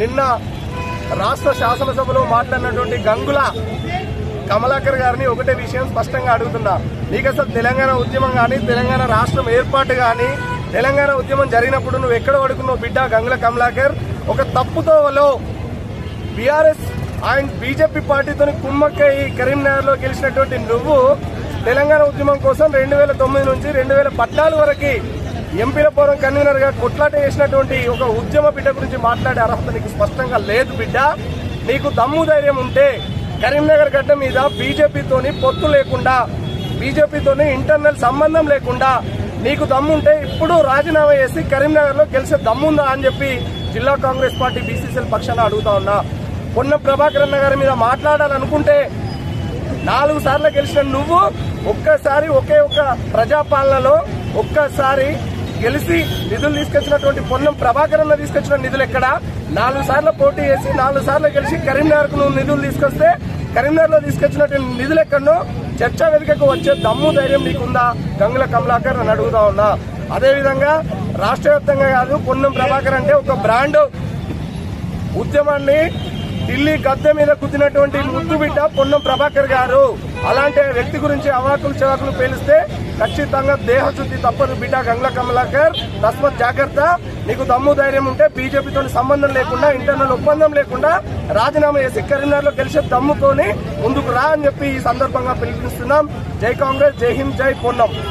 నిన్న రాష్ట్ర శాసనసభలో మాట్లాడినటువంటి గంగుల కమలాకర్ గారిని ఒకటే విషయం స్పష్టంగా అడుగుతున్నా. నీకు అసలు తెలంగాణ ఉద్యమం కానీ, తెలంగాణ రాష్ట్రం ఏర్పాటు కానీ, తెలంగాణ ఉద్యమం జరిగినప్పుడు నువ్వు ఎక్కడ పడుకున్నావు బిడ్డ గంగుల కమలాకర్? ఒక తప్పుతోవలో బీఆర్ఎస్ అండ్ బీజేపీ పార్టీతో కుమ్మక్కై కరీంనగర్ లో గెలిచినటువంటి నువ్వు తెలంగాణ ఉద్యమం కోసం 2009 నుంచి 2014 వరకు ఎంపీల పౌరం కన్వీనర్ గా కొట్లాట చేసినటువంటి ఒక ఉద్యమ బిడ్డ గురించి మాట్లాడే అర్హత నీకు స్పష్టంగా లేదు బిడ్డ. నీకు దమ్ము ధైర్యం ఉంటే కరీంనగర్ గడ్డ మీద బీజేపీతోని పొత్తు లేకుండా, బీజేపీతోని ఇంటర్నల్ సంబంధం లేకుండా నీకు దమ్ముంటే ఇప్పుడు రాజీనామా చేసి కరీంనగర్ లో గెలిచే దమ్ముందా అని చెప్పి జిల్లా కాంగ్రెస్ పార్టీ బీసీసీఎల్ పక్షాన అడుగుతా ఉన్నా. పొన్నం ప్రభాకర్ అన్న గారి మీద మాట్లాడాలనుకుంటే 4 సార్లు గెలిచిన నువ్వు ఒక్కసారి ఒకే ఒక్క ప్రజాపాలనలో ఒక్కసారి గెలిచి నిధులు తీసుకొచ్చినటువంటి పొన్నం ప్రభాకర్ అన్న తీసుకొచ్చిన నిధులు ఎక్కడ? 4 సార్లు పోటీ చేసి 4 సార్లు గెలిచి కరీంనగర్ కు నువ్వు నిధులు తీసుకొస్తే కరీంనగర్ లో తీసుకొచ్చినటువంటి నిధులు ఎక్కడో చర్చా వేదికకు వచ్చే దమ్ము ధైర్యం నీకుందా గంగుల కమలాకర్ అని అడుగుతా ఉన్నా. అదేవిధంగా రాష్ట్ర వ్యాప్తంగా కాదు, పొన్నం ప్రభాకర్ అంటే ఒక బ్రాండ్. ఉద్యమాన్ని ఢిల్లీ గద్దె మీద కుదినటువంటి ముద్దు బిడ్డ పొన్నం ప్రభాకర్ గారు. అలాంటి వ్యక్తి గురించి అవాకులు చవాకులు పేలిస్తే ఖచ్చితంగా దేహశుద్ధి తప్పదు బిడ్డ గంగుల కమలాకర్. తస్మత్ జాగ్రత్త. నీకు దమ్ము ధైర్యం ఉంటే బీజేపీతో సంబంధం లేకుండా, ఇంటర్నల్ ఒప్పందం లేకుండా రాజీనామా చేసి కరీంనగర్ లో గెలిచే దమ్ముతోని ముందుకు రా అని చెప్పి ఈ సందర్భంగా పిలుపునిస్తున్నాం. జై కాంగ్రెస్, జై హింద్, జై పొన్నం.